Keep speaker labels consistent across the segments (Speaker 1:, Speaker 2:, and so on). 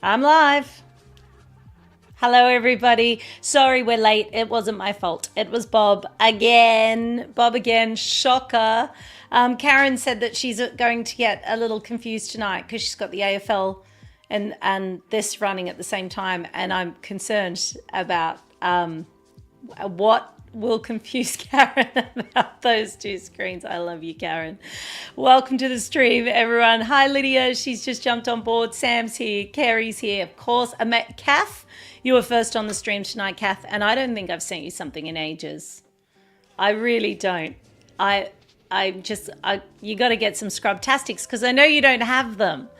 Speaker 1: I'm live. Hello, everybody. Sorry we're late. It wasn't my fault. It was Bob again. Bob again. Shocker. Karen said that she's going to get a little confused tonight because she's got the AFL and this running at the same time. And I'm concerned about what will confuse Karen about those two screens. I love you, Karen. Welcome to the stream, everyone. Hi, Lydia. She's just jumped on board. Sam's here. Kerry's here, of course. I met Kath. You were first on the stream tonight, Kath, and I don't think I've sent you something in ages. I really don't. You got to get some Scrubtastics because I know you don't have them.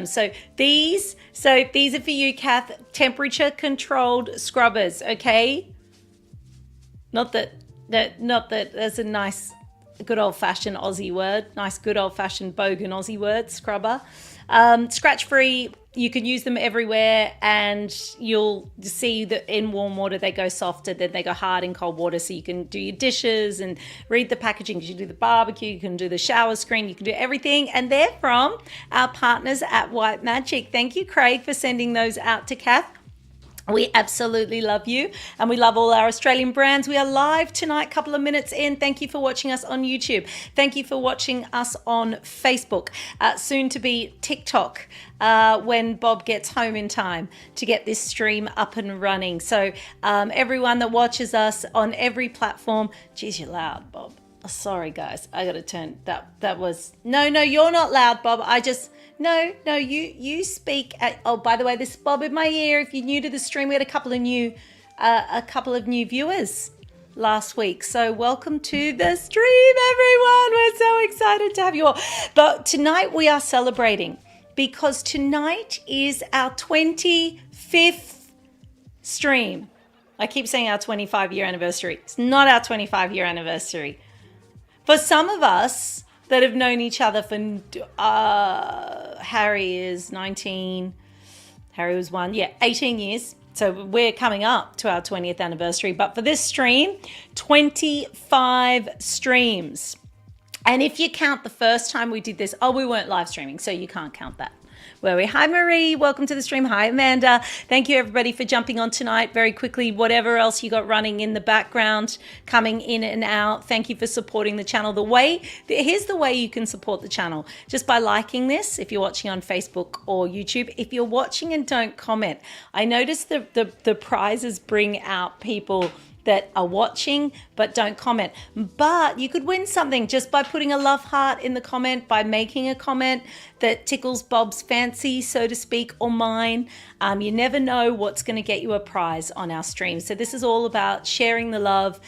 Speaker 1: So these are for you, Kath. Temperature controlled scrubbers, okay? Not that there's a nice, good old-fashioned Aussie word. Nice, good old-fashioned bogan Aussie word, scrubber. Scratch-free, you can use them everywhere, and you'll see that in warm water they go softer, then they go hard in cold water, so you can do your dishes and read the packaging. You can do the barbecue, you can do the shower screen, you can do everything, and they're from our partners at White Magic. Thank you, Craig, for sending those out to Kath. We absolutely love you, and we love all our Australian brands. We are live tonight, couple of minutes in. Thank you for watching us on YouTube. Thank you for watching us on Facebook, soon to be TikTok, when Bob gets home in time to get this stream up and running. So everyone that watches us on every platform, geez, you're loud, Bob. Oh, sorry, guys. I got to turn that was, no, you're not loud, Bob. No, you speak at, oh, by the way, this is Bob in my ear. If you're new to the stream, we had a couple of new viewers last week. So welcome to the stream, everyone. We're so excited to have you all. But tonight we are celebrating because tonight is our 25th stream. I keep saying our 25-year anniversary. It's not our 25-year anniversary. For some of us that have known each other for, Harry is 19, Harry was 18 years. So we're coming up to our 20th anniversary. But for this stream, 25 streams. And if you count the first time we did this, we weren't live streaming, so you can't count that. Hi, Marie. Welcome to the stream. Hi, Amanda. Thank you, everybody, for jumping on tonight. Very quickly, whatever else you got running in the background, coming in and out. Thank you for supporting the channel. Here's the way you can support the channel. Just by liking this, if you're watching on Facebook or YouTube. If you're watching and don't comment, I notice the prizes bring out people that are watching but don't comment. But you could win something just by putting a love heart in the comment, by making a comment that tickles Bob's fancy, so to speak, or mine. You never know what's going to get you a prize on our stream. So this is all about sharing the love,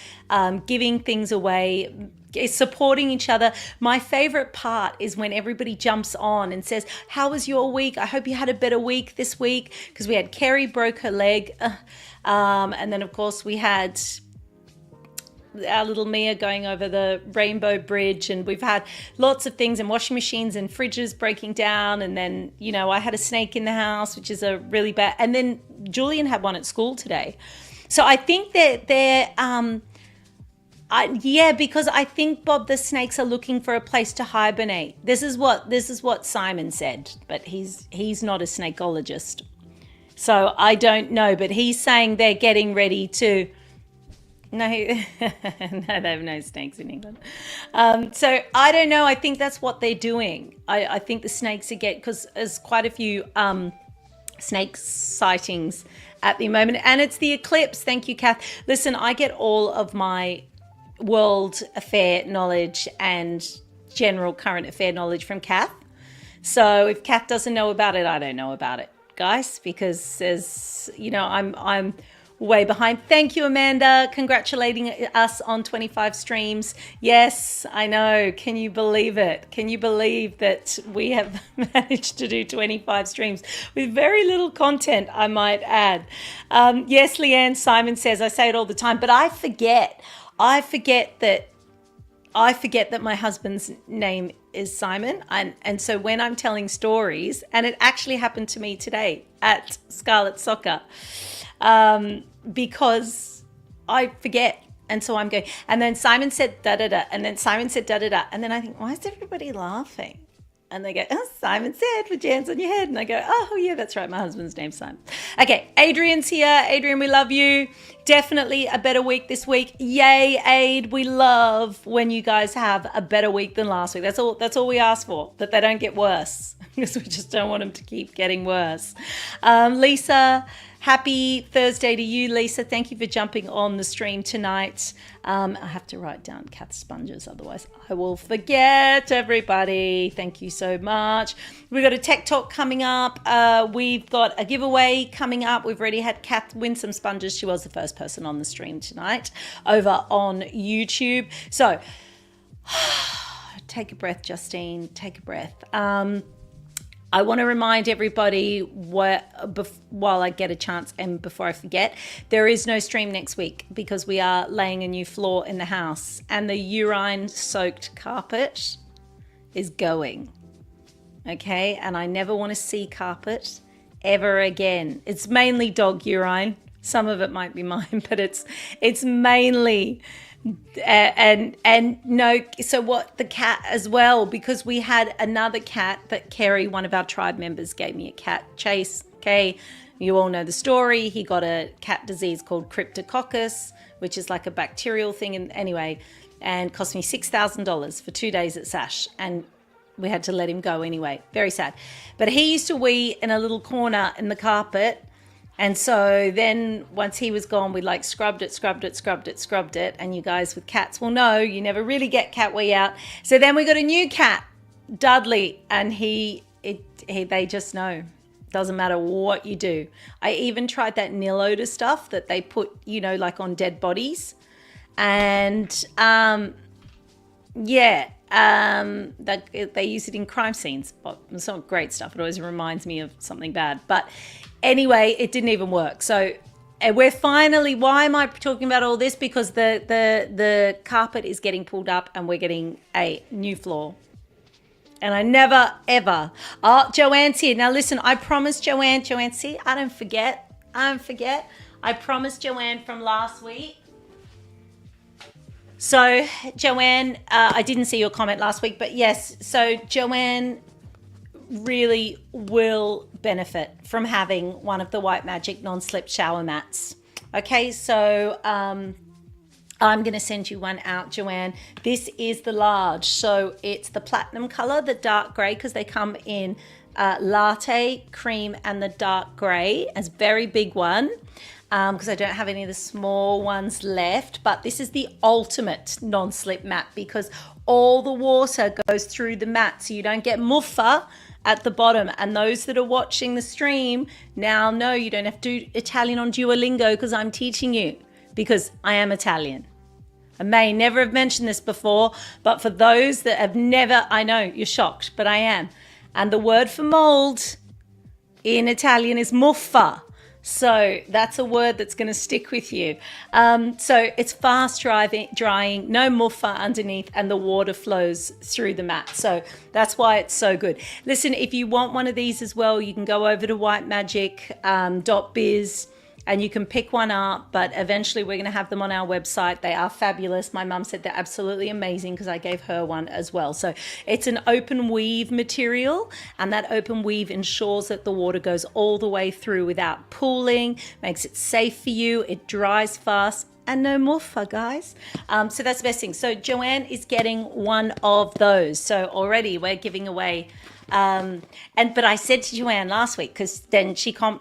Speaker 1: giving things away, supporting each other. My favorite part is when everybody jumps on and says, how was your week? I hope you had a better week this week, because we had Kerry broke her leg. And then, of course, we had our little Mia going over the Rainbow Bridge, and we've had lots of things, and washing machines and fridges breaking down. And then, I had a snake in the house, which is a really bad. And then Julian had one at school today. So I think that because I think, Bob, the snakes are looking for a place to hibernate. This is what Simon said, but he's not a snakeologist. So I don't know, but he's saying they're getting ready to. No, they have no snakes in England. So I don't know. I think that's what they're doing. I think the snakes because there's quite a few snake sightings at the moment, and it's the eclipse. Thank you, Kath. Listen, I get all of my world affair knowledge and general current affair knowledge from Kath. So if Kath doesn't know about it, I don't know about it, guys, because I'm way behind. Thank you, Amanda, congratulating us on 25 streams. Yes, I know. Can you believe it? Can you believe that we have managed to do 25 streams with very little content, I might add. Yes, Leanne, Simon says, I say it all the time, but I forget that my husband's name is Simon. And so when I'm telling stories, and it actually happened to me today at Scarlet Soccer, because I forget. And so I'm going, and then Simon said da-da-da, and then Simon said da-da-da. And then I think, why is everybody laughing? And they go, oh, Simon said, with jams on your head. And I go, oh, yeah, that's right. My husband's name's Simon. Okay, Adrian's here. Adrian, we love you. Definitely a better week this week. Yay, Aid. We love when you guys have a better week than last week. That's all we ask for, that they don't get worse, because we just don't want them to keep getting worse. Lisa, happy Thursday to you, Lisa. Thank you for jumping on the stream tonight. I have to write down Kath's sponges, otherwise I will forget, everybody. Thank you so much. We've got a tech talk coming up. We've got a giveaway coming up. We've already had Kath win some sponges. She was the first person on the stream tonight over on YouTube. So take a breath, Justine. Take a breath. I want to remind everybody while I get a chance and before I forget, there is no stream next week because we are laying a new floor in the house and the urine-soaked carpet is going. Okay, and I never want to see carpet ever again. It's mainly dog urine. Some of it might be mine, but it's mainly. And no, so what, the cat as well, because we had another cat that Kerry, one of our tribe members, gave me a cat, Chase. Okay, you all know the story. He got a cat disease called cryptococcus, which is like a bacterial thing, and anyway, and cost me $6,000 for 2 days at Sash, and we had to let him go anyway. Very sad. But he used to wee in a little corner in the carpet. And so then once he was gone, we like scrubbed it. And you guys with cats will know you never really get cat wee out. So then we got a new cat, Dudley, and they just know. Doesn't matter what you do. I even tried that nil odor stuff that they put, like on dead bodies. And that they use it in crime scenes. But it's not great stuff. It always reminds me of something bad. But anyway, it didn't even work. So we're finally, why am I talking about all this? Because the carpet is getting pulled up and we're getting a new floor. And I never, ever. Oh, Joanne's here. Now listen, I promised Joanne, see, I don't forget. I promised Joanne from last week. So Joanne, I didn't see your comment last week, but yes. So Joanne really will benefit from having one of the White Magic non-slip shower mats. Okay, so I'm going to send you one out, Joanne. This is the large, so it's the platinum color, the dark gray, because they come in latte, cream, and the dark gray. It's a very big one because I don't have any of the small ones left, but this is the ultimate non-slip mat because all the water goes through the mat, so you don't get muffa at the bottom. And those that are watching the stream now know you don't have to do Italian on Duolingo because I'm teaching you, because I am Italian. I may never have mentioned this before, but for those that have never, I know you're shocked, but I am. And the word for mold in Italian is muffa. So that's a word that's going to stick with you. So it's fast drying, no muffa underneath, and the water flows through the mat. So that's why it's so good. Listen, if you want one of these as well, you can go over to whitemagic.biz and you can pick one up, but eventually we're going to have them on our website. They are fabulous. My mum said they're absolutely amazing because I gave her one as well. So it's an open weave material, and that open weave ensures that the water goes all the way through without pooling, makes it safe for you, it dries fast, and no muffa, guys. So that's the best thing. So Joanne is getting one of those. So already we're giving away. But I said to Joanne last week, because then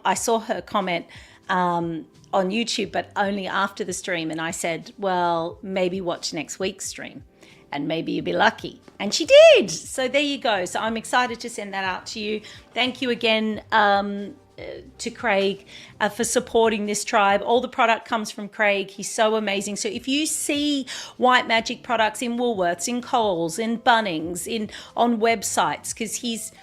Speaker 1: I saw her comment on YouTube, but only after the stream. And I said, well, maybe watch next week's stream and maybe you'll be lucky. And she did. So there you go. So I'm excited to send that out to you. Thank you again to Craig for supporting this tribe. All the product comes from Craig. He's so amazing. So if you see White Magic products in Woolworths, in Coles, in Bunnings, on websites, because he's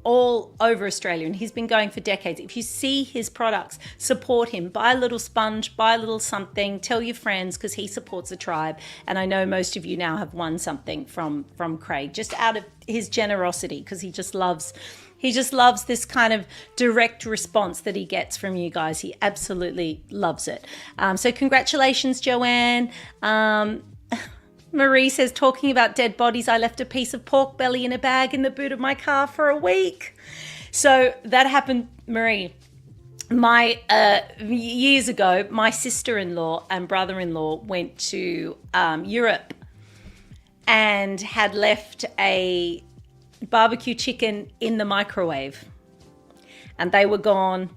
Speaker 1: all over Australia and he's been going for decades. If you see his products, support him. Buy a little sponge, buy a little something, tell your friends, because he supports the tribe. And I know most of you now have won something from Craig, just out of his generosity, because he just loves this kind of direct response that he gets from you guys. He absolutely loves it. So congratulations, Joanne. Marie says, talking about dead bodies, I left a piece of pork belly in a bag in the boot of my car for a week. So that happened, Marie. My years ago, my sister-in-law and brother-in-law went to Europe and had left a barbecue chicken in the microwave. And they were gone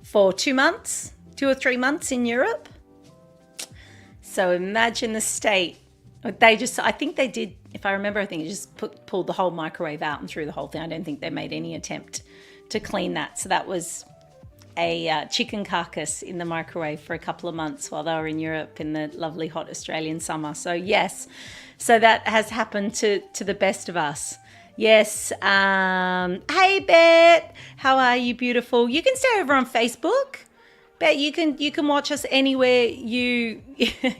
Speaker 1: for 2 months, 2 or 3 months in Europe. So imagine the state. I think they did, if I remember, I think it just pulled the whole microwave out and threw the whole thing. I don't think they made any attempt to clean that. So that was a chicken carcass in the microwave for a couple of months while they were in Europe in the lovely hot Australian summer. So yes, so that has happened to the best of us. Yes. Hey, Bet, how are you, beautiful? You can stay over on Facebook. Bet you can watch us anywhere you.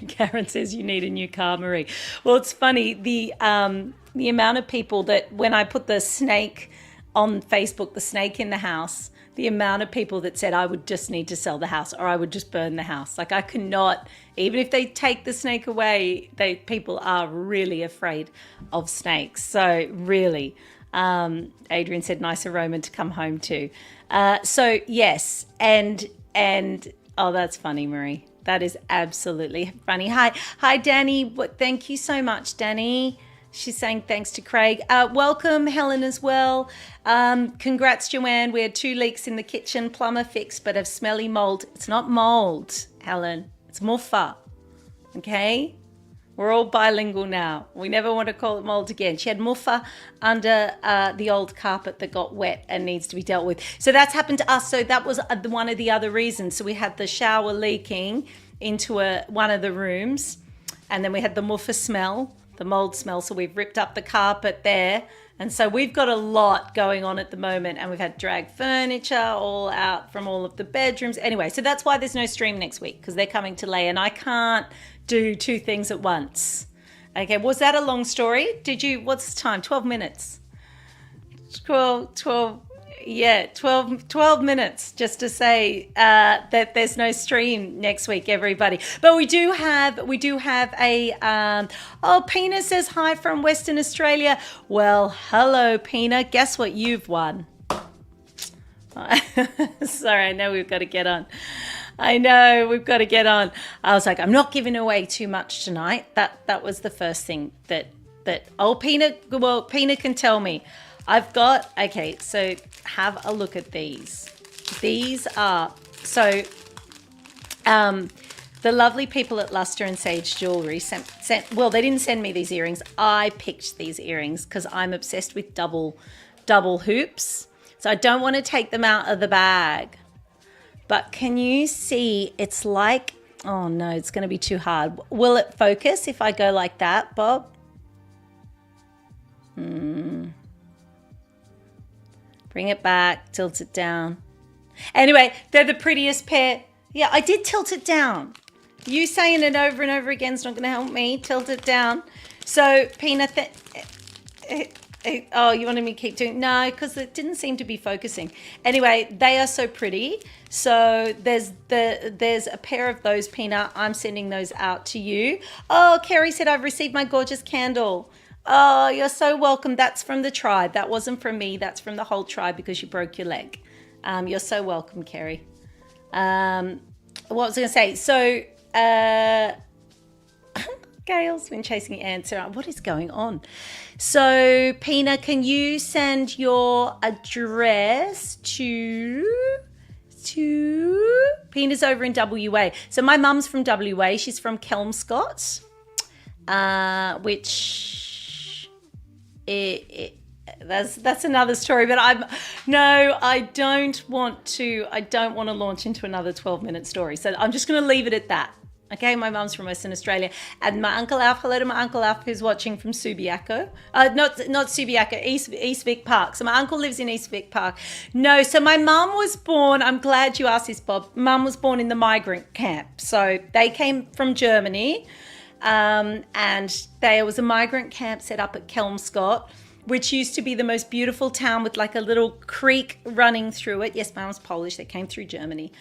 Speaker 1: Karen says you need a new car, Marie. Well, it's funny the amount of people that when I put the snake on Facebook, the snake in the house, the amount of people that said I would just need to sell the house or I would just burn the house. Like I could not, even if they take the snake away, people are really afraid of snakes. So really, Adrian said nice aroma to come home to. So yes, and oh, that's funny, Marie. That is absolutely funny. Hi, Danny. Thank you so much, Danny. She's saying thanks to Craig. Welcome, Helen, as well. Congrats, Joanne. We had 2 leaks in the kitchen, plumber fixed, but have smelly mold. It's not mold, Helen. It's muffa. Okay? We're all bilingual now. We never want to call it mold again. She had muffa under the old carpet that got wet and needs to be dealt with. So that's happened to us. So that was one of the other reasons. So we had the shower leaking into one of the rooms, and then we had the muffa smell, the mold smell. So we've ripped up the carpet there. And so we've got a lot going on at the moment, and we've had drag furniture all out from all of the bedrooms. Anyway, so that's why there's no stream next week, because they're coming to lay, and I can't do 2 things at once. Okay, was that a long story? What's the time? 12 minutes. 12 minutes just to say that there's no stream next week, everybody. But we do have a Pina says hi from Western Australia. Well, hello, Pina. Guess what you've won? Sorry, I know we've got to get on. I was like, I'm not giving away too much tonight. That was the first thing that Pina can tell me. I've got, okay, so have a look at these. These are, so the lovely people at Luster and Sage Jewelry well, they didn't send me these earrings. I picked these earrings because I'm obsessed with double hoops. So I don't want to take them out of the bag. But can you see, it's like, oh no, it's going to be too hard. Will it focus if I go like that, Bob? Bring it back, tilt it down. Anyway, they're the prettiest pair. Yeah, I did tilt it down. You saying it over and over again is not going to help me. Tilt it down. So, Pina, oh, you wanted me to keep doing? No, because it didn't seem to be focusing. Anyway, they are so pretty. So there's a pair of those, Pina. I'm sending those out to you. Oh, Kerry said I've received my gorgeous candle. Oh, you're so welcome. That's from the tribe. That wasn't from me. That's from the whole tribe because you broke your leg. You're so welcome, Kerry. What was I going to say? So, Gail's been chasing ants around. What is going on? So, Pina, can you send your address to Pina's over in WA. So my mum's from WA. She's from Kelmscott, which that's another story. But I don't want to launch into another 12-minute story. So I'm just going to leave it at that. Okay, my mum's from Western Australia, and my Uncle Alf, hello to my Uncle Alf who's watching from Subiaco. Not Subiaco, East Vic Park. So my uncle lives in East Vic Park. No, so my mum was born, I'm glad you asked this, Bob. Mum was born in the migrant camp. So they came from Germany, and there was a migrant camp set up at Kelmscott, which used to be the most beautiful town with like a little creek running through it. Yes, my mum's Polish, they came through Germany.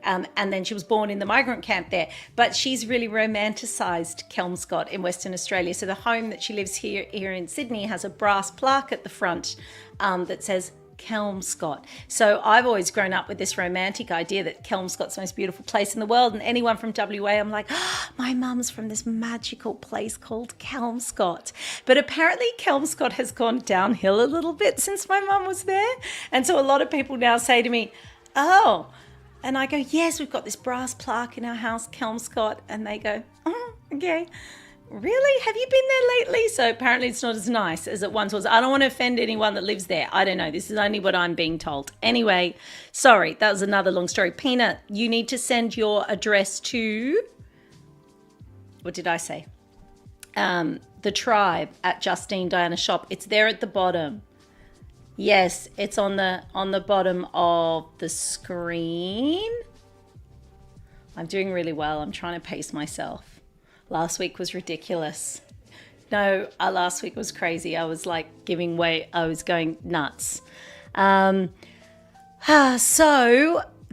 Speaker 1: And then she was born in the migrant camp there. But she's really romanticised Kelmscott in Western Australia. So the home that she lives here in Sydney has a brass plaque at the front that says Kelmscott. So I've always grown up with this romantic idea that Kelmscott's the most beautiful place in the world, and anyone from WA, I'm like, oh, my mum's from this magical place called Kelmscott. But apparently Kelmscott has gone downhill a little bit since my mum was there, and so a lot of people now say to me, oh, and I go, yes, we've got this brass plaque in our house, Kelmscott, and they go, oh, okay. Really? Have you been there lately? So apparently it's not as nice as it once was. I don't want to offend anyone that lives there. I don't know. This is only what I'm being told. Anyway, sorry, that was another long story. Peanut, you need to send your address to, what did I say? The Tribe at Justine Diana Shop. It's there at the bottom. Yes, it's on the bottom of the screen. I'm doing really well. I'm trying to pace myself. Last week was ridiculous. No, last week was crazy. I was like giving way. I was going nuts. So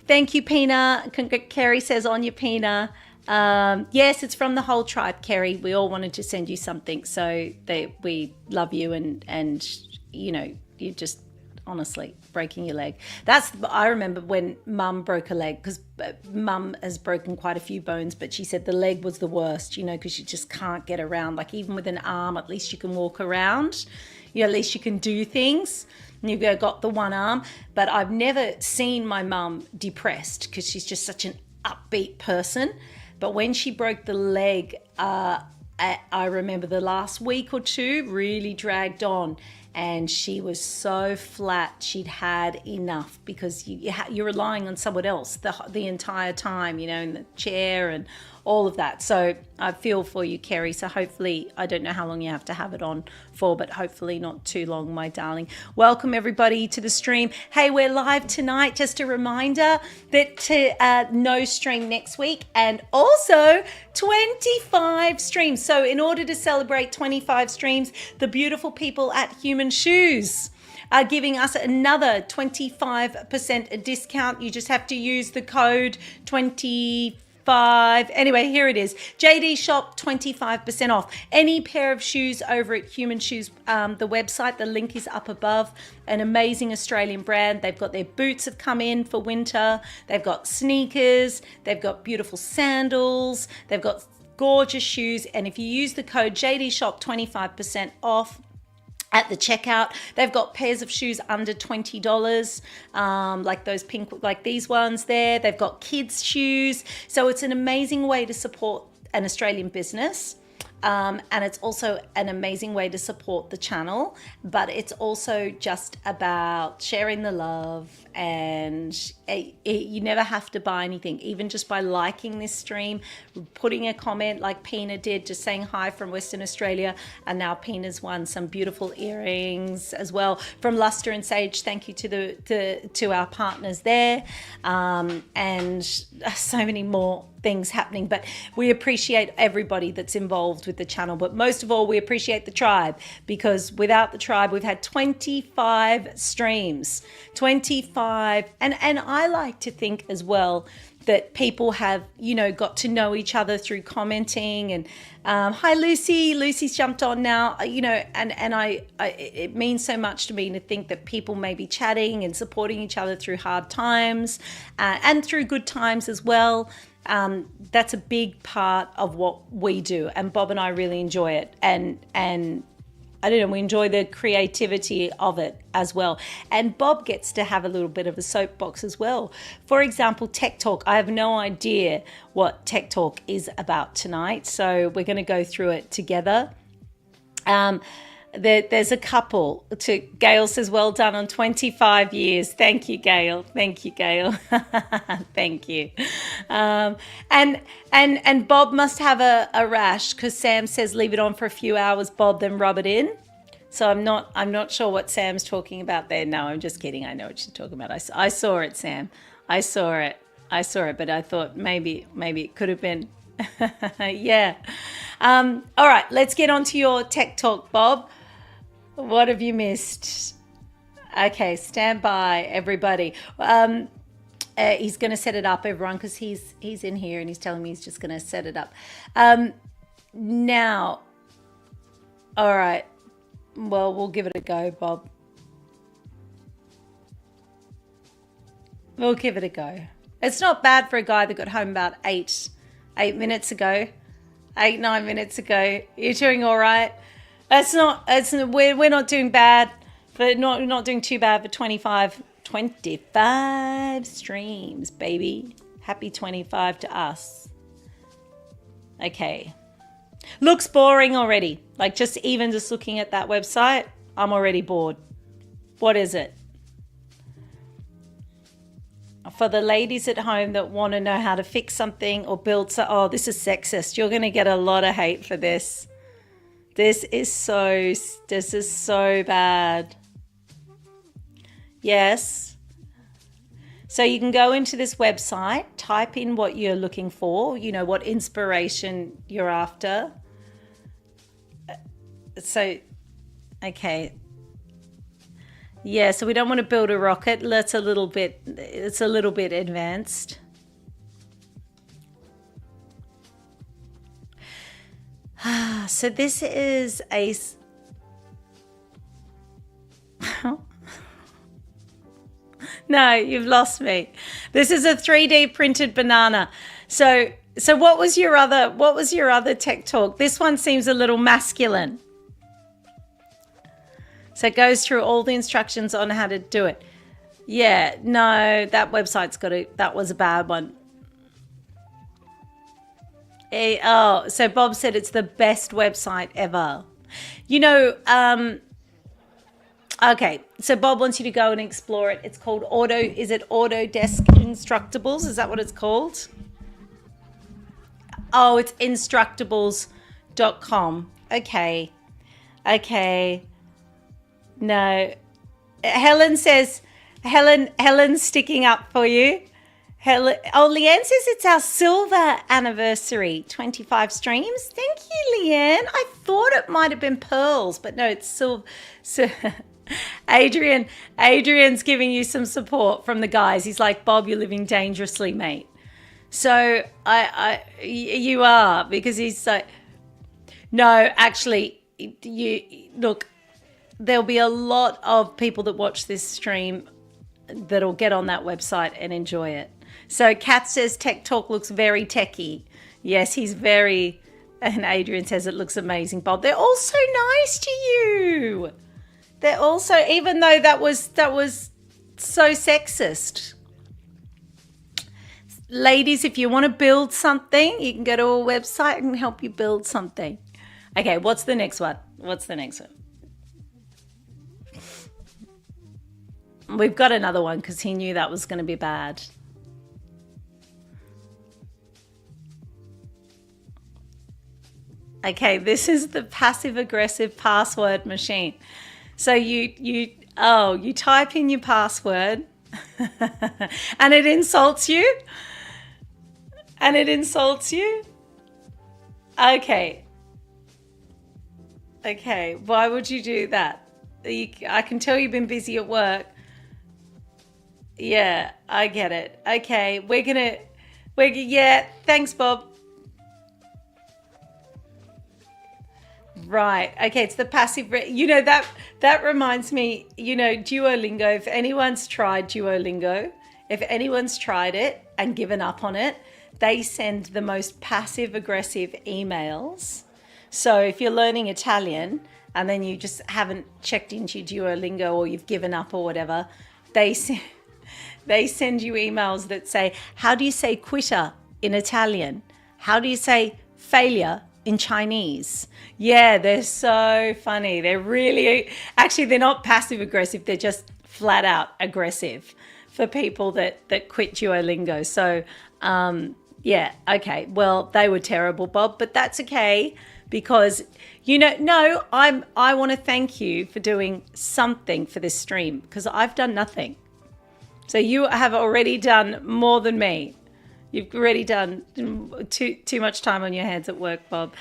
Speaker 1: thank you, Pina. Kerry says on your Pina. Yes, it's from the whole tribe, Kerry. We all wanted to send you something. So we love you and you know, you just honestly breaking your leg. I remember when Mum broke a leg, because Mum has broken quite a few bones, but she said the leg was the worst, you know, because you just can't get around. Like even with an arm, at least you can walk around. You know, at least you can do things. And you've got the one arm. But I've never seen my mum depressed, because she's just such an upbeat person. But when she broke the leg, I remember the last week or two really dragged on. And she was so flat, she'd had enough, because you're relying on someone else the entire time, you know, in the chair and all of that. So I feel for you, Kerry. So hopefully, I don't know how long you have to have it on for, but hopefully not too long, my darling. Welcome everybody to the stream. Hey, we're live tonight. Just a reminder that no stream next week, and also 25 streams. So in order to celebrate 25 streams, the beautiful people at Human Shoes are giving us another 25% discount. You just have to use the code 25. Anyway, here it is. JD Shop, 25% off. Any pair of shoes over at Human Shoes, the website, the link is up above. An amazing Australian brand. They've got their boots have come in for winter. They've got sneakers. They've got beautiful sandals. They've got gorgeous shoes. And if you use the code JD Shop, 25% off at the checkout. They've got pairs of shoes under $20, like those pink, like these ones there. They've got kids' shoes. So it's an amazing way to support an Australian business. And it's also an amazing way to support the channel, but it's also just about sharing the love, and you never have to buy anything, even just by liking this stream, putting a comment like Pina did, just saying hi from Western Australia. And now Pina's won some beautiful earrings as well from Luster and Sage. Thank you to our partners there, and so many more things happening. But we appreciate everybody that's involved with the channel, but most of all we appreciate the tribe, because without the tribe we've had 25 streams, 25, and I like to think as well that people have, you know, got to know each other through commenting. And hi Lucy's jumped on now, you know, and it means so much to me to think that people may be chatting and supporting each other through hard times and through good times as well. That's a big part of what we do, and Bob and I really enjoy it, and I don't know, we enjoy the creativity of it as well. And Bob gets to have a little bit of a soapbox as well. For example, Tech Talk. I have no idea what Tech Talk is about tonight, so we're going to go through it together. There's a couple. Gail says, well done on 25 years. Thank you, Gail. Thank you, Gail. Thank you. And Bob must have a rash, because Sam says leave it on for a few hours, Bob, then rub it in. So I'm not sure what Sam's talking about there. No, I'm just kidding. I know what she's talking about. I saw it, Sam. I saw it, but I thought maybe it could have been. Yeah. All right, let's get on to your Tech Talk, Bob. What have you missed? Okay, stand by, everybody. He's going to set it up, everyone, because he's in here and he's telling me he's just going to set it up. Now, all right. Well, we'll give it a go, Bob. We'll give it a go. It's not bad for a guy that got home about 8 minutes ago. 9 minutes ago. You're doing all right. We're not doing bad, but not doing too bad for 25 streams, baby. Happy 25 to us. Okay. Looks boring already. Like just looking at that website, I'm already bored. What is it? For the ladies at home that want to know how to fix something or build oh, this is sexist. You're going to get a lot of hate for this. This is so bad. Yes. So you can go into this website, type in what you're looking for, you know, what inspiration you're after. So, okay. Yeah, so we don't want to build a rocket. It's a little bit advanced. So this is a... No, you've lost me. This is a 3D printed banana. So what was your other tech talk? This one seems a little masculine. So it goes through all the instructions on how to do it. Yeah, no, that website's that was a bad one. So Bob said it's the best website ever. You know, okay, so Bob wants you to go and explore it. It's called Autodesk Instructables? Is that what it's called? Oh, it's instructables.com. Okay. No. Helen says, Helen's sticking up for you. Leanne says it's our silver anniversary, 25 streams. Thank you, Leanne. I thought it might have been pearls, but no, it's silver. So, Adrian's giving you some support from the guys. He's like, Bob, you're living dangerously, mate. So you are, because he's like, no, actually, look, there'll be a lot of people that watch this stream that'll get on that website and enjoy it. So Kat says Tech Talk looks very techy. Yes, he's very, and Adrian says it looks amazing, Bob. They're all so nice to you. They're also, even though that was so sexist. Ladies, if you want to build something, you can go to a website and help you build something. Okay, what's the next one? We've got another one because he knew that was going to be bad. Okay, this is the passive-aggressive password machine. So you type in your password and it insults you. Okay, why would you do that? I can tell you've been busy at work. Yeah, I get it. Okay, yeah, thanks, Bob. Right. Okay, it's the passive. That reminds me, Duolingo, if anyone's tried Duolingo, if anyone's tried it and given up on it, they send the most passive-aggressive emails. So if you're learning Italian and then you just haven't checked into Duolingo or you've given up or whatever, they send you emails that say, how do you say quitter in Italian? How do you say failure in Chinese? Yeah, they're so funny. They're really, actually, they're not passive aggressive. They're just flat out aggressive for people that quit Duolingo. So, yeah, okay. Well, they were terrible, Bob, but that's okay because, I want to thank you for doing something for this stream because I've done nothing. So you have already done more than me. You've already done too much time on your hands at work, Bob.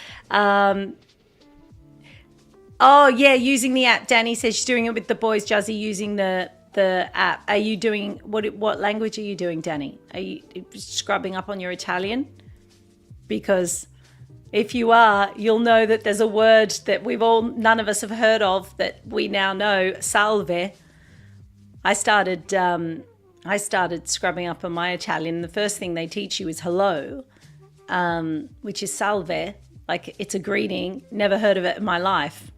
Speaker 1: Oh, yeah, using the app. Danny says she's doing it with the boys, Juzzy, using the the app. Are you doing, what language are you doing, Danny? Are you scrubbing up on your Italian? Because if you are, you'll know that there's a word that none of us have heard of that we now know, salve. I started scrubbing up on my Italian. The first thing they teach you is hello, which is salve. Like, it's a greeting. Never heard of it in my life.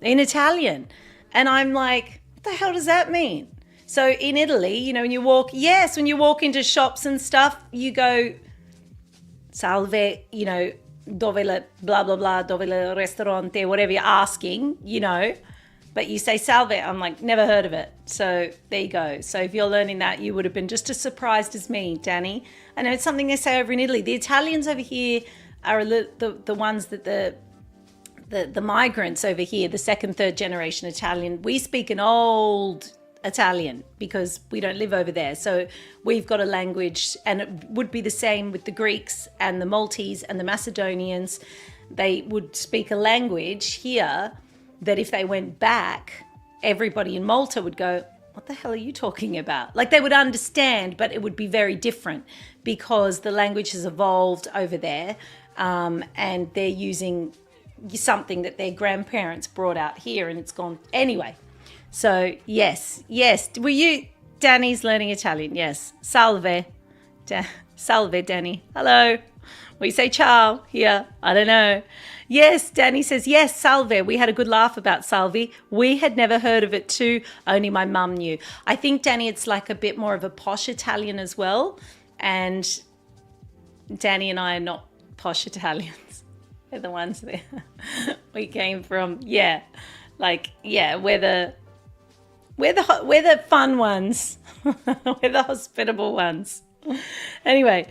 Speaker 1: In Italian. And I'm like, what the hell does that mean? So in Italy, you know, when you walk into shops and stuff, you go, salve, you know, dove la, blah, blah, blah, dove la ristorante, whatever you're asking, you know. But you say salve, I'm like, never heard of it. So there you go. So if you're learning that, you would have been just as surprised as me, Danny. I know it's something they say over in Italy. The Italians over here are the ones that the migrants over here, the second, third generation Italian, we speak an old Italian because we don't live over there. So we've got a language, and it would be the same with the Greeks and the Maltese and the Macedonians. They would speak a language here that if they went back, everybody in Malta would go, what the hell are you talking about? Like, they would understand, but it would be very different because the language has evolved over there, and they're using something that their grandparents brought out here, and it's gone anyway. So yes. Were you, Danny's learning Italian? Yes. Salve. Salve, Danny. Hello. We say ciao here. I don't know. Yes, Danny says, yes, salve. We had a good laugh about salve. We had never heard of it too. Only my mum knew. I think, Danny, it's like a bit more of a posh Italian as well. And Danny and I are not posh Italians. They're the ones that we came from. Yeah. Like, yeah, we're the fun ones. We're the hospitable ones. Anyway,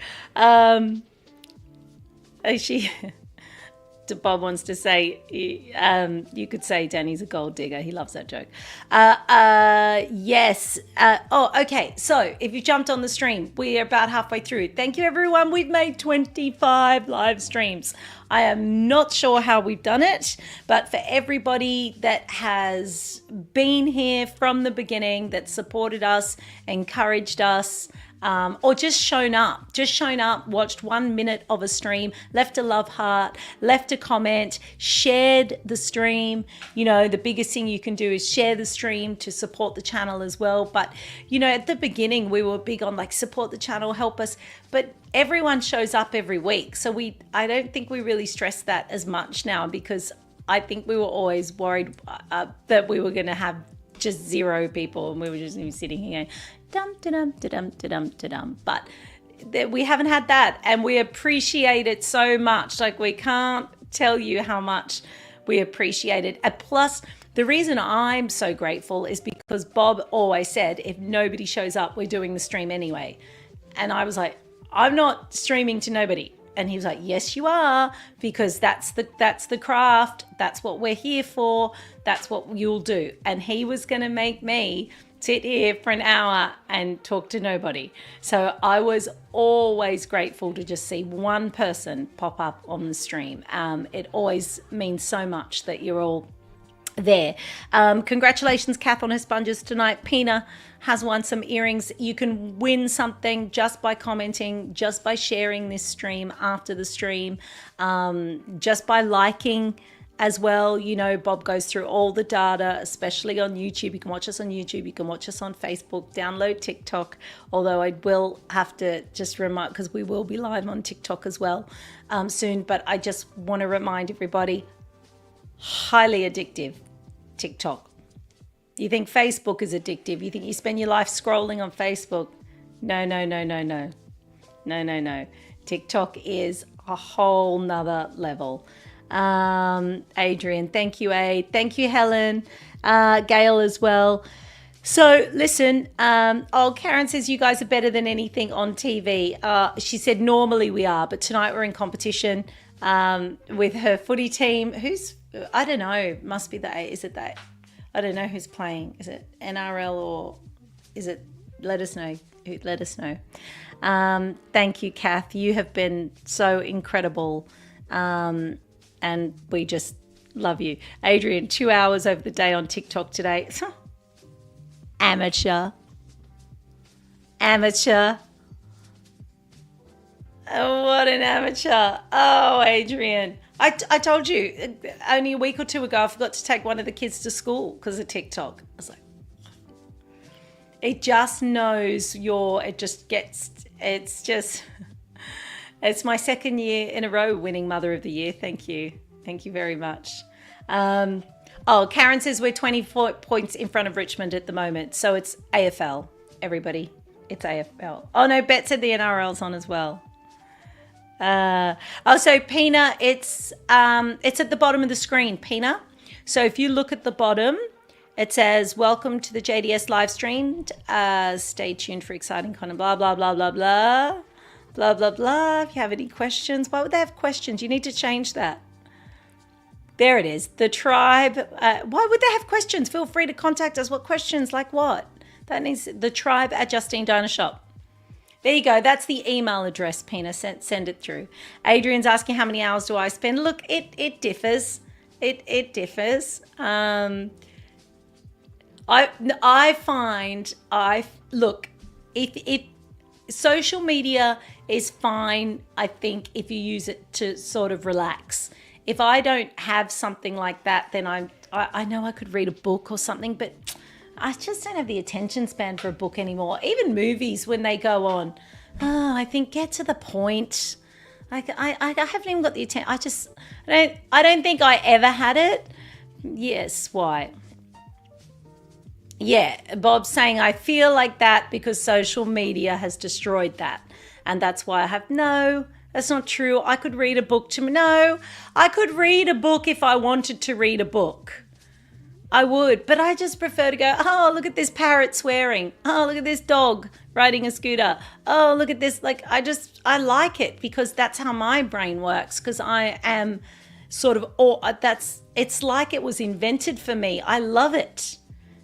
Speaker 1: Bob wants to say, you could say Danny's a gold digger. He loves that joke. Yes. Okay. So if you jumped on the stream, we are about halfway through. Thank you, everyone. We've made 25 live streams. I am not sure how we've done it, but for everybody that has been here from the beginning, that supported us, encouraged us, or just shown up, watched 1 minute of a stream, left a love heart, left a comment, shared the stream. You know, the biggest thing you can do is share the stream to support the channel as well. But, you know, at the beginning, we were big on like, support the channel, help us. But everyone shows up every week. So I don't think we really stress that as much now, because I think we were always worried that we were going to have just 0 people, and we were just sitting here going, dum. But we haven't had that, and we appreciate it so much. Like, we can't tell you how much we appreciate it. And plus, the reason I'm so grateful is because Bob always said, if nobody shows up, we're doing the stream anyway. And I was like, I'm not streaming to nobody. And he was like, yes, you are, because that's the craft. That's what we're here for. That's what you'll do. And he was going to make me sit here for an hour and talk to nobody. So I was always grateful to just see one person pop up on the stream. It always means so much that you're all there. Congratulations, Kath, on her sponges tonight. Pina has won some earrings. You can win something just by commenting, just by sharing this stream after the stream, just by liking as well. You know, Bob goes through all the data, especially on YouTube. You can watch us on YouTube. You can watch us on Facebook. Download TikTok, although I will have to just remind, because we will be live on TikTok as well soon. But I just want to remind everybody, highly addictive, TikTok. You think Facebook is addictive? You think you spend your life scrolling on Facebook? No. TikTok is a whole nother level. Adrian, thank you, Aid. Thank you, Helen. Gail as well. So listen, Karen says you guys are better than anything on TV. She said normally we are, but tonight we're in competition with her footy team. I don't know, must be I don't know who's playing. Is it NRL or is it? Let us know. Thank you, Kath. You have been so incredible. And we just love you. Adrian, 2 hours over the day on TikTok today. Amateur. Amateur. Oh, what an amateur. Oh, Adrian. I told you only a week or two ago, I forgot to take one of the kids to school because of TikTok. I was like, it just knows it's my second year in a row winning Mother of the Year. Thank you. Thank you very much. Karen says we're 24 points in front of Richmond at the moment. So it's AFL, everybody. It's AFL. Oh, no, Bet said the NRL's on as well. So Pina, it's at the bottom of the screen, Pina. So if you look at the bottom, it says, welcome to the JDS live stream. Stay tuned for exciting content, blah, blah, blah, blah, blah, blah, blah, blah. If you have any questions, why would they have questions? You need to change that. There it is. The tribe. Why would they have questions? Feel free to contact us. What questions? Like what? That needs the tribe at Justine Diner Shop. There you go. That's the email address, Pina. Send it through. Adrian's asking how many hours do I spend? Look, it differs. It differs. I find if social media is fine, I think, if you use it to sort of relax. If I don't have something like that, then I know I could read a book or something, but I just don't have the attention span for a book anymore. Even movies, when they go on, I think get to the point. I haven't even got the attention. I don't think I ever had it. Yes, why? Yeah, Bob's saying I feel like that because social media has destroyed that, and that's why I have no. That's not true. I could read a book I could read a book if I wanted to read a book. I would, but I just prefer to go, oh, look at this parrot swearing. Oh, look at this dog riding a scooter. Oh, look at this. Like, I like it because that's how my brain works, because I am sort of, it's like it was invented for me. I love it.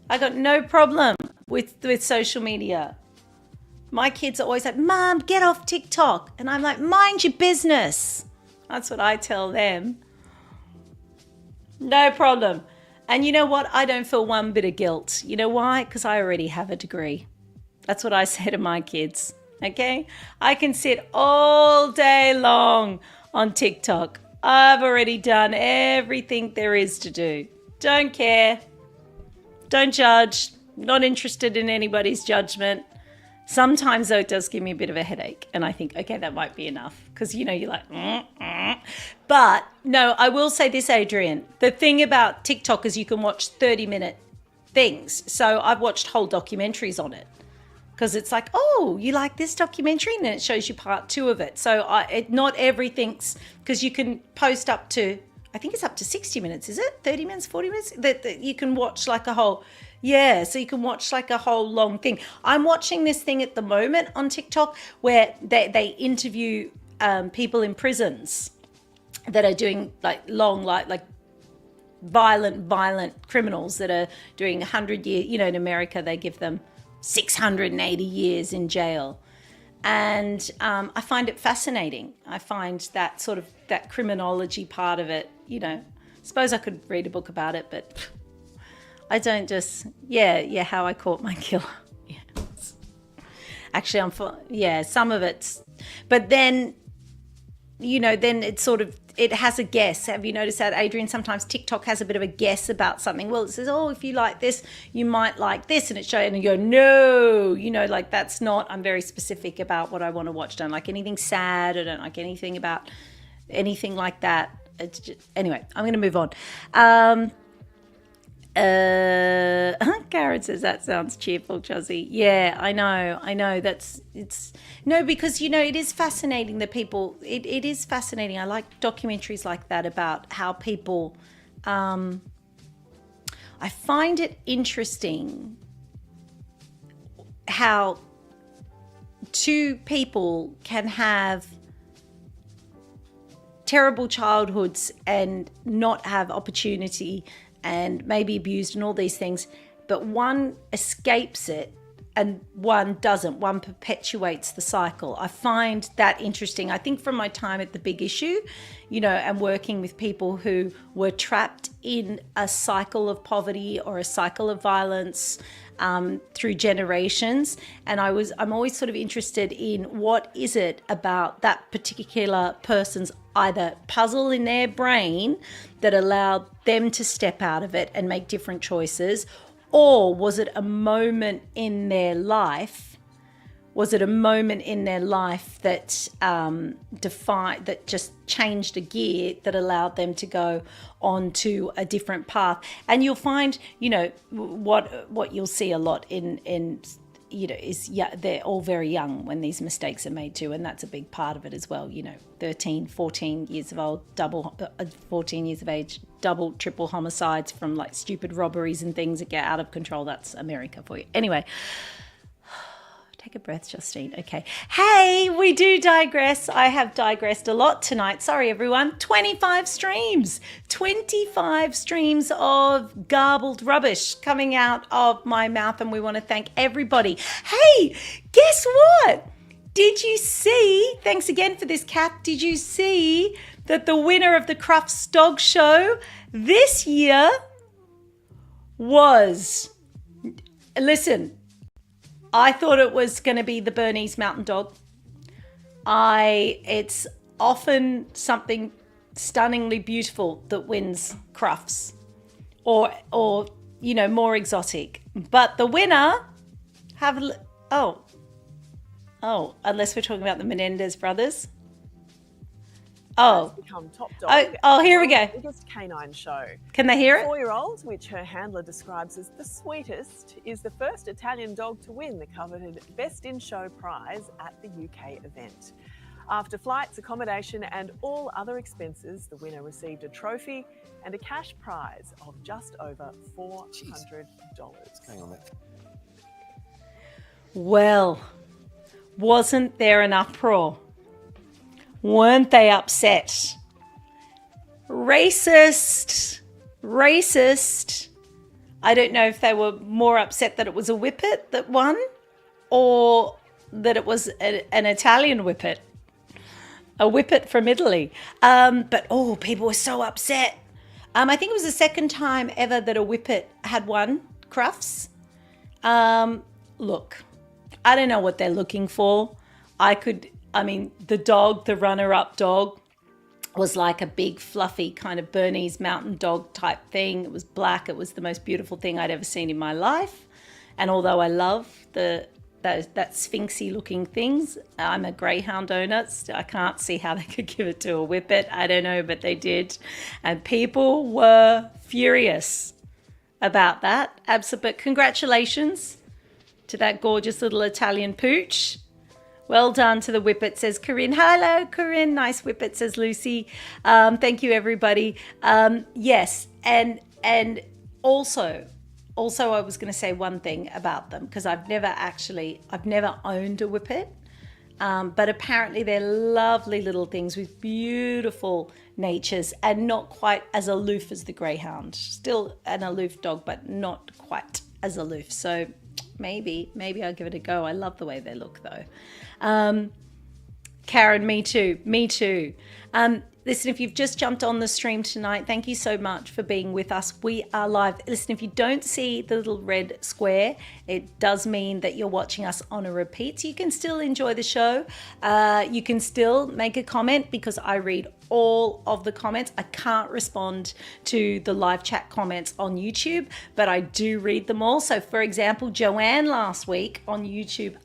Speaker 1: I got no problem with social media. My kids are always like, Mom, get off TikTok. And I'm like, mind your business. That's what I tell them. No problem. And you know what? I don't feel one bit of guilt. You know why? Because I already have a degree. That's what I say to my kids. Okay? I can sit all day long on TikTok. I've already done everything there is to do. Don't care. Don't judge. Not interested in anybody's judgment. Sometimes, though, it does give me a bit of a headache. And I think, okay, that might be enough. Because, you're like, But, no, I will say this, Adrian. The thing about TikTok is you can watch 30-minute things. So I've watched whole documentaries on it. Because it's like, oh, you like this documentary? And then it shows you part 2 of it. So not everything's... Because you can post up to... I think it's up to 60 minutes, is it? 30 minutes, 40 minutes? That you can watch like a whole... Yeah, so you can watch like a whole long thing. I'm watching this thing at the moment on TikTok where they interview people in prisons that are doing like long, like violent criminals that are doing 100 years. You know, in America, they give them 680 years in jail. And I find it fascinating. I find that sort of that criminology part of it, you know. Suppose I could read a book about it, but... I don't just, how I caught my killer. Yes. Actually, some of it's, but then, you know, then it's sort of, it has a guess. Have you noticed that, Adrian? Sometimes TikTok has a bit of a guess about something. Well, it says, oh, if you like this, you might like this. And it shows, and you go, no, you know, like that's not, I'm very specific about what I want to watch. Don't like anything sad. I don't like anything about anything like that. It's just, anyway, I'm going to move on. Karen says that sounds cheerful, Juzzy. Yeah, I know. Because, you know, it is fascinating that people, it is fascinating. I like documentaries like that about how people, I find it interesting how 2 people can have terrible childhoods and not have opportunity and maybe abused and all these things, but one escapes it one doesn't. One perpetuates the cycle. I find that interesting. I think from my time at the Big Issue, and working with people who were trapped in a cycle of poverty or a cycle of violence through generations. And I'm always sort of interested in what is it about that particular person's either puzzle in their brain that allowed them to step out of it and make different choices, or was it a moment in their life? Was it a moment in their life that that just changed a gear that allowed them to go onto a different path? And you'll find, what you'll see a lot in is they're all very young when these mistakes are made too, and that's a big part of it as well. 13, 14 years of old, 14 years of age, double, triple homicides from like stupid robberies and things that get out of control. That's America for you. Anyway. Take a breath, Justine. Okay. Hey, we do digress. I have digressed a lot tonight. Sorry, everyone. 25 streams. 25 streams of garbled rubbish coming out of my mouth, and we want to thank everybody. Hey, guess what? Did you see, thanks again for this, Kath, did you see that the winner of the Crufts Dog Show this year was, listen, I thought it was going to be the Bernese Mountain Dog. It's often something stunningly beautiful that wins Crufts, or more exotic. But the winner, unless we're talking about the Menendez brothers.
Speaker 2: Has become top dog.
Speaker 1: Here we go.
Speaker 2: Biggest canine show.
Speaker 1: Can they hear it?
Speaker 2: 4-year-old, which her handler describes as the sweetest, is the first Italian dog to win the coveted Best in Show prize at the UK event. After flights, accommodation and all other expenses, the winner received a trophy and a cash prize of just over $400.
Speaker 3: Hang on there.
Speaker 1: Well, wasn't there an uproar? Weren't they upset? Racist. I don't know if they were more upset that it was a whippet that won, or that it was an Italian whippet, a whippet from Italy. But people were so upset. I think it was the second time ever that a whippet had won Crufts. Look, I don't know what they're looking for. The dog, the runner-up dog, was like a big, fluffy kind of Bernese Mountain Dog type thing. It was black. It was the most beautiful thing I'd ever seen in my life. And although I love that sphinxy-looking things, I'm a greyhound owner. So I can't see how they could give it to a whippet. I don't know, but they did. And people were furious about that. Absolutely. But congratulations to that gorgeous little Italian pooch. Well done to the whippet, says Corinne. Hello, Corinne. Nice whippet, says Lucy. Thank you, everybody. Yes, and also I was going to say one thing about them, because I've never owned a whippet, but apparently they're lovely little things with beautiful natures and not quite as aloof as the greyhound. Still an aloof dog, but not quite as aloof. So maybe I'll give it a go. I love the way they look, though. Karen, me too. Listen, if you've just jumped on the stream tonight, thank you so much for being with us. We are live. Listen, if you don't see the little red square, it does mean that you're watching us on a repeat. So you can still enjoy the show. You can still make a comment, because I read all of the comments. I can't respond to the live chat comments on YouTube, but I do read them all. So for example, Joanne last week on YouTube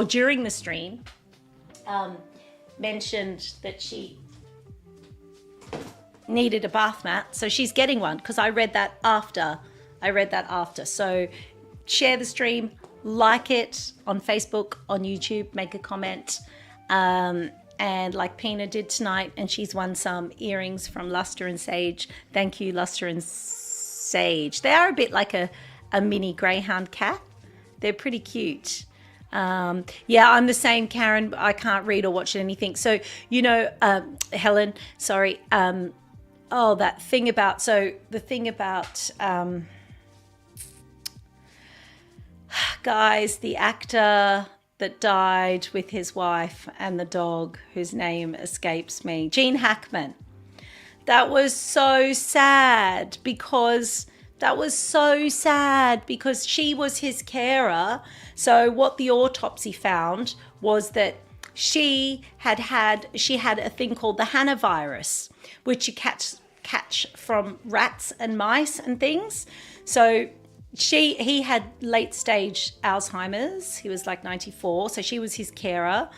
Speaker 1: during the stream mentioned that she needed a bath mat, so she's getting one, because I read that after. So share the stream, like it on Facebook, on YouTube, make a comment, and like Pina did tonight, and she's won some earrings from Luster and Sage. Thank you, Luster and Sage. They are a bit like a mini greyhound cat. They're pretty cute. Yeah, I'm the same, Karen. I can't read or watch anything. So, Helen, sorry. The thing about, guys, the actor that died with his wife and the dog, whose name escapes me, Gene Hackman. That was so sad because she was his carer. So what the autopsy found was that she had a thing called the hantavirus, which you catch from rats and mice and things. So he had late stage Alzheimer's. He was like 94. So she was his carer,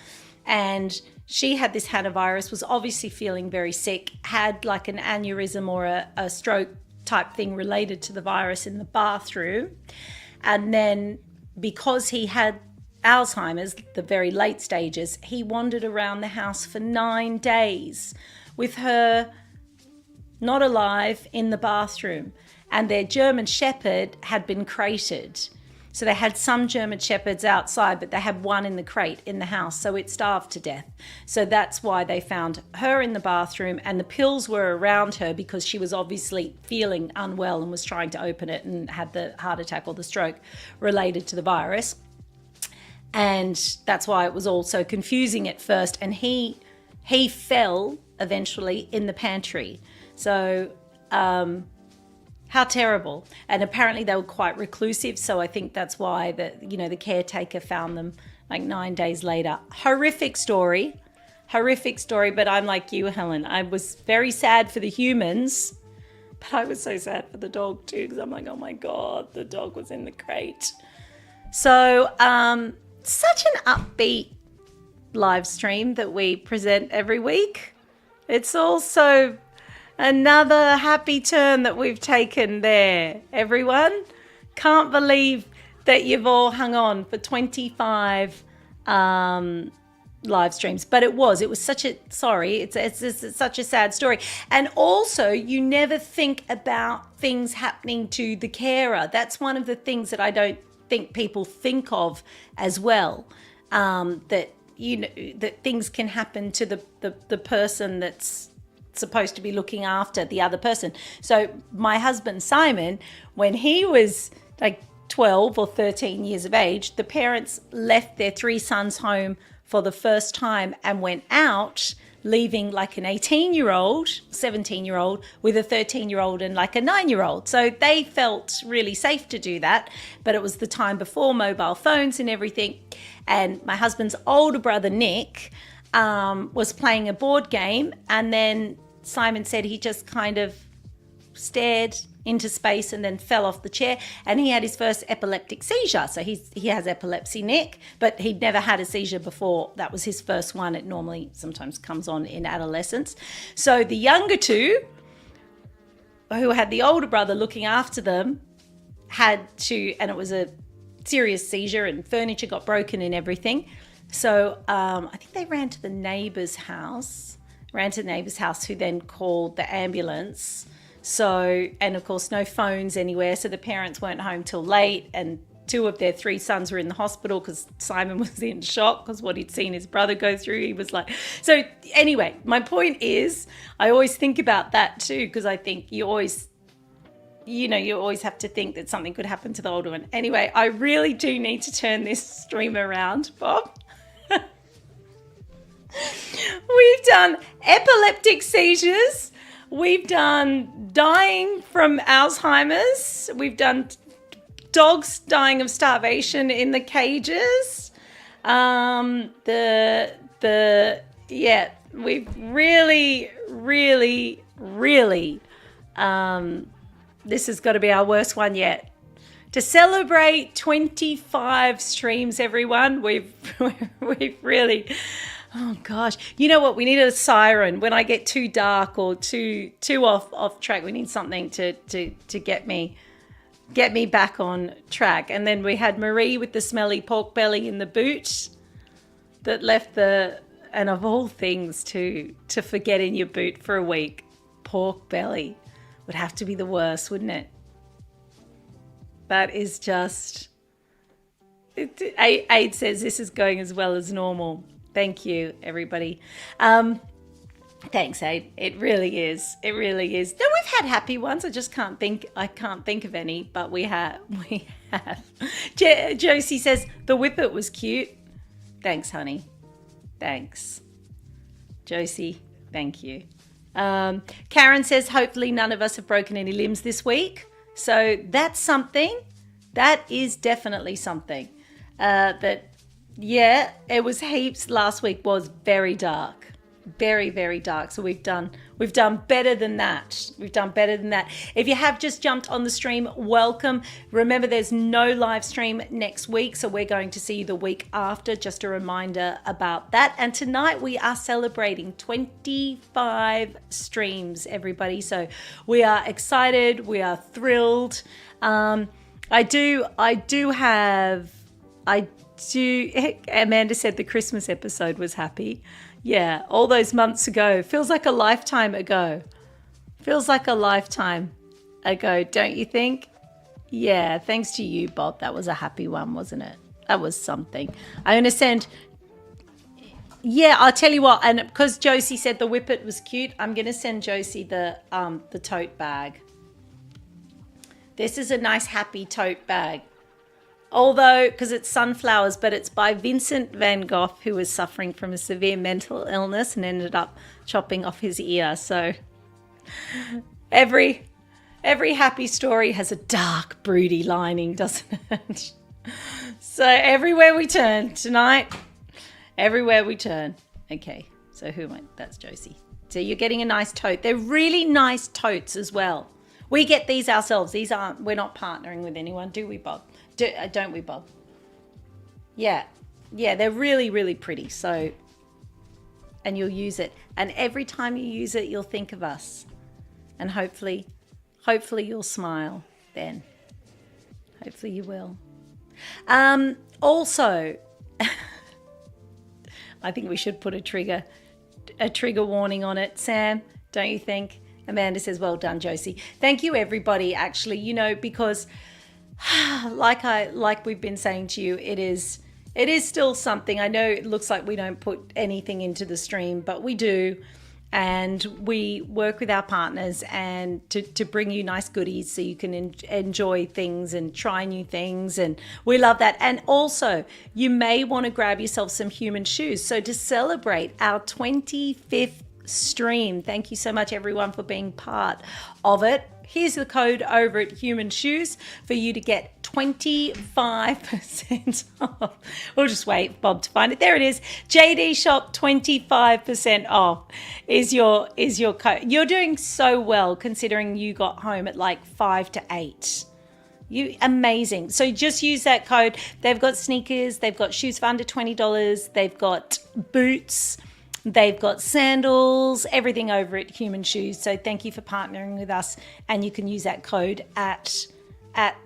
Speaker 1: and she had this hantavirus, was obviously feeling very sick, had like an aneurysm or a stroke type thing related to the virus in the bathroom. And then because he had Alzheimer's, the very late stages, he wandered around the house for 9 days with her not alive in the bathroom. And their German Shepherd had been crated. So they had some German Shepherds outside, but they had one in the crate in the house. So it starved to death. So that's why they found her in the bathroom, and the pills were around her because she was obviously feeling unwell and was trying to open it and had the heart attack or the stroke related to the virus. And that's why it was all so confusing at first. And he fell eventually in the pantry. So, how terrible. And apparently they were quite reclusive. So I think that's why the caretaker found them like 9 days later. Horrific story. But I'm like you, Helen. I was very sad for the humans, but I was so sad for the dog too, because I'm like, oh my God, the dog was in the crate. So, such an upbeat live stream that we present every week. It's also another happy turn that we've taken there, everyone. Can't believe that you've all hung on for 25 live streams. But it was such a, it's such a sad story. And also, you never think about things happening to the carer. That's one of the things that I don't think people think of as well. That things can happen to the person that's supposed to be looking after the other person. So my husband Simon, when he was like 12 or 13 years of age, the parents left their 3 sons home for the first time and went out, leaving like an 18-year-old, 17-year-old with a 13-year-old and like a 9-year-old. So they felt really safe to do that, but it was the time before mobile phones and everything. And my husband's older brother Nick was playing a board game, and then Simon said he just kind of stared into space and then fell off the chair, and he had his first epileptic seizure. So he has epilepsy, Nick, but he'd never had a seizure before. That was his first one. It normally sometimes comes on in adolescence. So the younger two, who had the older brother looking after them, had to, and it was a serious seizure and furniture got broken and everything. So I think they ran to the neighbour's house, who then called the ambulance. So, and of course, no phones anywhere. So the parents weren't home till late, and 2 of their 3 sons were in the hospital because Simon was in shock because what he'd seen his brother go through. He was like, so anyway, my point is, I always think about that too, because I think you always have to think that something could happen to the older one. Anyway, I really do need to turn this stream around, Bob. We've done epileptic seizures. We've done dying from Alzheimer's. We've done dogs dying of starvation in the cages. We've really, this has got to be our worst one yet. To celebrate 25 streams, everyone, we've really... Oh gosh, you know what? We need a siren when I get too dark or too off track. We need something to get me back on track. And then we had Marie with the smelly pork belly in the boot that left and of all things to forget in your boot for a week, pork belly would have to be the worst, wouldn't it? That is just. Aid says this is going as well as normal. Thank you, everybody. Thanks, Aid. It really is. It really is. No, we've had happy ones. I just can't think. I can't think of any, but we have. We have. Josie says the whippet was cute. Thanks, honey. Thanks, Josie. Thank you. Karen says hopefully none of us have broken any limbs this week. So that's something. That is definitely something. Yeah, it was heaps. Last week was very dark. Very, very dark. So we've done better than that. We've done better than that. If you have just jumped on the stream, welcome. Remember, there's no live stream next week, so we're going to see you the week after. Just a reminder about that. And tonight we are celebrating 25 streams, everybody. So we are excited. We are thrilled. Amanda said the Christmas episode was happy. Yeah, all those months ago. Feels like a lifetime ago. Feels like a lifetime ago, don't you think? Yeah, thanks to you, Bob. That was a happy one, wasn't it? That was something. I'm going to send... Yeah, I'll tell you what. And because Josie said the whippet was cute, I'm going to send Josie the tote bag. This is a nice, happy tote bag. Although, because it's sunflowers, but it's by Vincent van Gogh, who was suffering from a severe mental illness and ended up chopping off his ear. So every happy story has a dark, broody lining, doesn't it? So everywhere we turn tonight, everywhere we turn. Okay, so who am I? That's Josie. So you're getting a nice tote. They're really nice totes as well. We get these ourselves. We're not partnering with anyone, do we, Bob? Don't we, Bob? Yeah, they're really, really pretty. So, and you'll use it. And every time you use it, you'll think of us. And hopefully you'll smile then. Hopefully you will. Also, I think we should put a trigger warning on it, Sam, don't you think? Amanda says, well done, Josie. Thank you, everybody, actually, because like we've been saying to you, it is still something. I know it looks like we don't put anything into the stream, but we do. And we work with our partners and to bring you nice goodies so you can enjoy things and try new things. And we love that. And also, you may want to grab yourself some human shoes. So to celebrate our 25th stream, thank you so much, everyone, for being part of it. Here's the code over at Human Shoes for you to get 25% off. We'll just wait for Bob to find it. There it is. JD Shop 25% off is your code. You're doing so well considering you got home at like 5 to 8. You amazing. So just use that code. They've got sneakers, they've got shoes for under $20, they've got boots, they've got sandals, everything over at Human Shoes. So thank you for partnering with us. And you can use that code at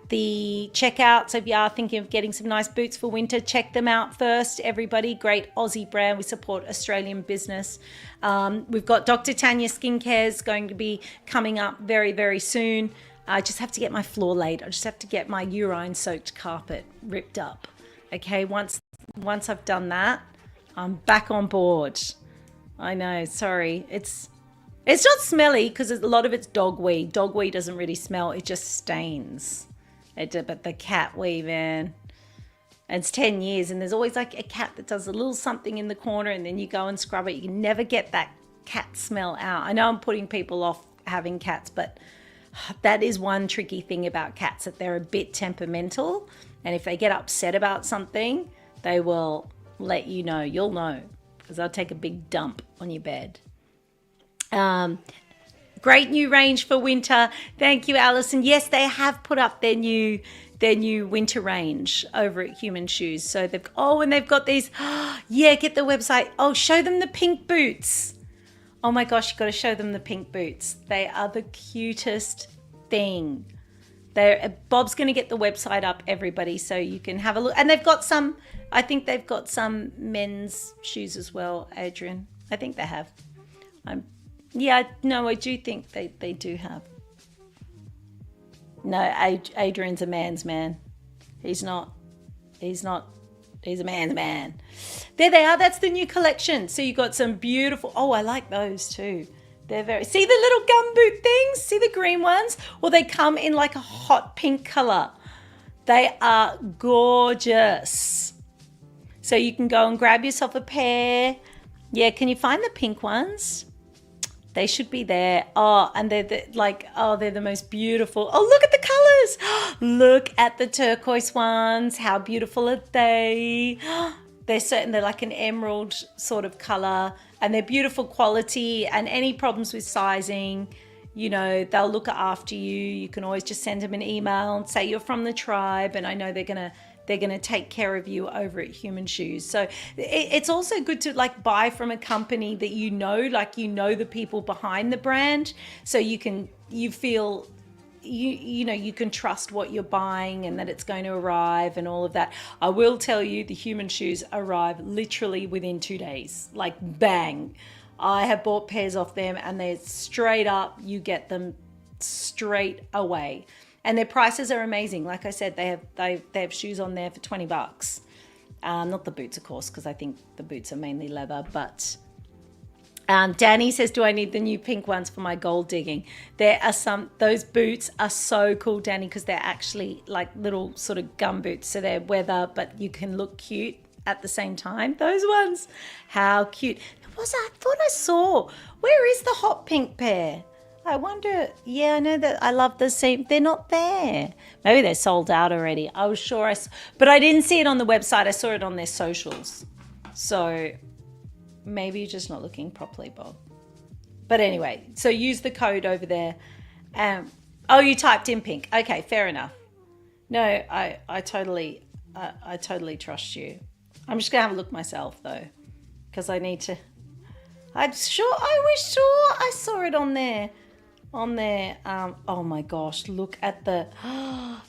Speaker 1: the checkout. So if you are thinking of getting some nice boots for winter, check them out first, everybody. Great Aussie brand. We support Australian business. We've got Dr. Tanya Skincare is going to be coming up very, very soon. I just have to get my floor laid. I just have to get my urine-soaked carpet ripped up. Okay, once I've done that, I'm back on board. I know, sorry. It's not smelly because a lot of it's dog wee. Dog wee doesn't really smell. It just stains. But the cat wee, man. And it's 10 years and there's always like a cat that does a little something in the corner and then you go and scrub it. You can never get that cat smell out. I know I'm putting people off having cats, but that is one tricky thing about cats, that they're a bit temperamental. And if they get upset about something, they will let you know. You'll know. Because I'll take a big dump on your bed. Great new range for winter. Thank you, Alison. Yes, they have put up their new winter range over at Human Shoes. So they've got these. Yeah, get the website. Oh, show them the pink boots. Oh my gosh, you got to show them the pink boots. They are the cutest thing. Bob's going to get the website up, everybody, so you can have a look. And they've got some. I think they've got some men's shoes as well, Adrian. I think they have. I do think they do have. No, Adrian's a man's man. He's not He's a man's man. There they are. That's the new collection. So you got some beautiful, oh, I like those too. They're very, see the little gumboot things? See the green ones? Well, they come in like a hot pink color. They are gorgeous. So you can go and grab yourself a pair. Yeah, can you find the pink ones? They should be there. Oh, and they're they're the most beautiful. Oh, look at the colors. Look at the turquoise ones. How beautiful are they? They're like an emerald sort of color, and they're beautiful quality. And any problems with sizing, you know, they'll look after you. You can always just send them an email and say you're from the tribe, and I know they're gonna take care of you over at Human Shoes. So it's also good to like buy from a company that you know, like you know the people behind the brand, so you feel you know you can trust what you're buying and that it's going to arrive and all of that. I will tell you, the Human Shoes arrive literally within 2 days, like bang. I have bought pairs off them and they're straight up, you get them straight away. And their prices are amazing. Like I said, they have shoes on there for $20. Not the boots, of course, because I think the boots are mainly leather. But Danny says, do I need the new pink ones for my gold digging? There are some, those boots are so cool, Danny, because they're actually like little sort of gum boots. So they're weather, but you can look cute at the same time. Those ones, how cute. I thought I saw, where is the hot pink pair? I wonder, yeah, I know that I love the same. They're not there. Maybe they're sold out already. I was sure but I didn't see it on the website. I saw it on their socials. So maybe you're just not looking properly, Bob. But anyway, so use the code over there. Oh, you typed in pink. Okay, fair enough. No, I totally trust you. I'm just gonna have a look myself though, because I need to. I'm sure I saw it on there. Oh my gosh, look at the,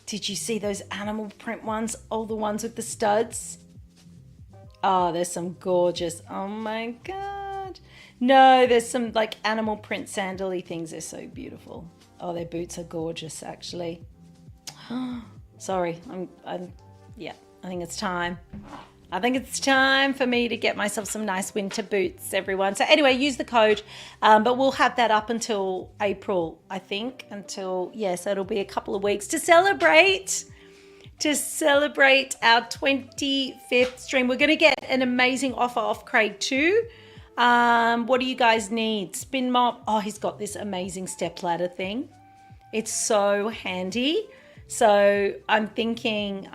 Speaker 1: did you see those animal print ones? Oh, the ones with the studs. Oh, there's some gorgeous, oh my God. No, there's some like animal print sandal-y things. They're so beautiful. Oh, their boots are gorgeous actually. Sorry, yeah, I think it's time. I think it's time for me to get myself some nice winter boots, everyone. So anyway, use the code, but we'll have that up until April, I think, so it'll be a couple of weeks to celebrate our 25th stream. We're going to get an amazing offer off Craig too. What do you guys need? Spin mop. Oh, he's got this amazing step ladder thing. It's so handy. So I'm thinking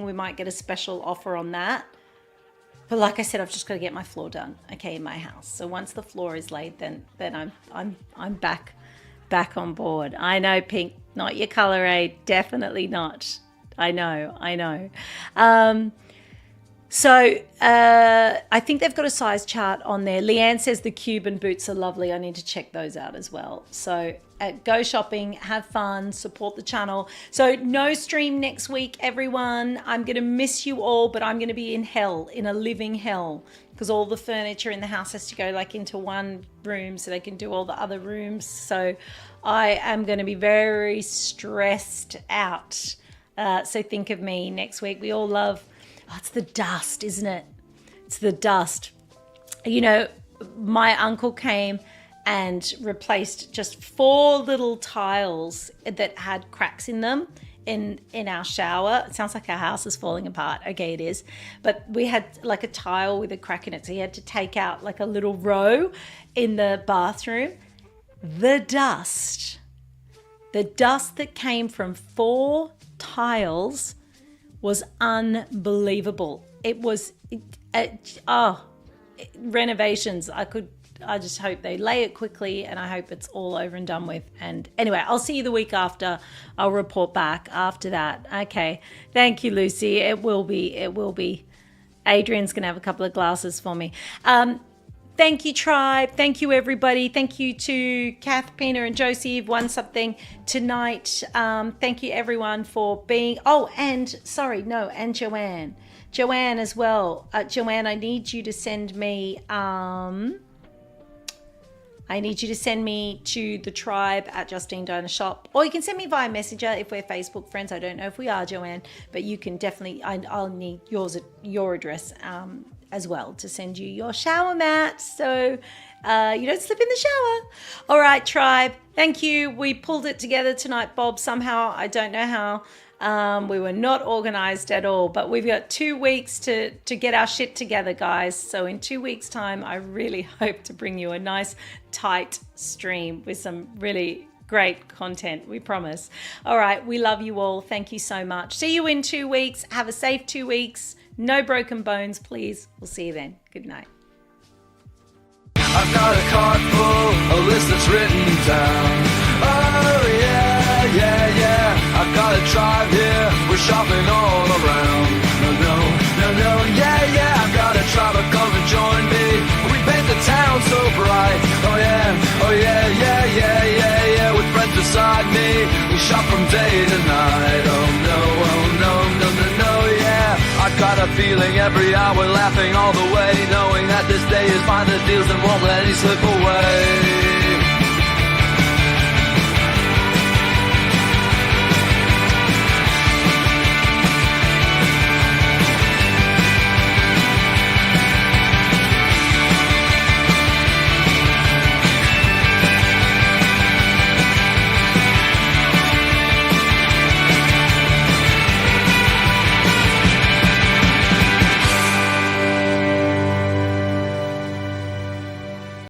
Speaker 1: we might get a special offer on that. But like I said, I've just got to get my floor done, okay, in my house. So once the floor is laid, then I'm back on board. I know, pink, not your color, definitely not. I know. So I think they've got a size chart on there. Leanne says the Cuban boots are lovely. I need to check those out as well. So go shopping, have fun, support the channel. So no stream next week, everyone. I'm going to miss you all, but I'm going to be in hell, in a living hell, because all the furniture in the house has to go like into one room so they can do all the other rooms. So I am going to be very stressed out. So think of me next week. We all love... Oh, it's the dust, isn't it? It's the dust. You know, my uncle came and replaced just 4 little tiles that had cracks in them in our shower. It sounds like our house is falling apart. Okay, it is. But we had like a tile with a crack in it. So he had to take out like a little row in the bathroom. The dust that came from 4 tiles was unbelievable. It was renovations. I just hope they lay it quickly, and I hope it's all over and done with. And anyway, I'll see you the week after. I'll report back after that. Okay, thank you, Lucy. It will be. Adrian's gonna have a couple of glasses for me. Thank you, tribe. Thank you, everybody. Thank you to Kath, Pina, and Josie. You've won something tonight. Thank you, everyone, for being... Oh, and Joanne. Joanne as well. Joanne, I need you to send me... I need you to send me to the tribe at Justine Donor Shop, or you can send me via Messenger if we're Facebook friends. I don't know if we are, Joanne, but you can definitely, I'll need your address as well to send you your shower mat so you don't slip in the shower. All right, tribe, thank you. We pulled it together tonight, Bob, somehow. I don't know how. We were not organized at all, but we've got 2 weeks to get our shit together, guys. So in 2 weeks' time, I really hope to bring you a nice, tight stream with some really great content, we promise. All right, we love you all. Thank you so much. See you in 2 weeks. Have a safe 2 weeks. No broken bones, please. We'll see you then. Good night.
Speaker 3: I've got a card full, a list that's written down. Oh yeah, yeah, yeah. I've got a tribe here, we're shopping all around. No, yeah, yeah. I've got a tribe, come and join me. We paint the town so bright. Oh yeah, yeah. With friends beside me, we shop from day to night. Oh no, yeah. I've got a feeling every hour, laughing all the way, knowing that this day is fine, the deals and won't let any slip away.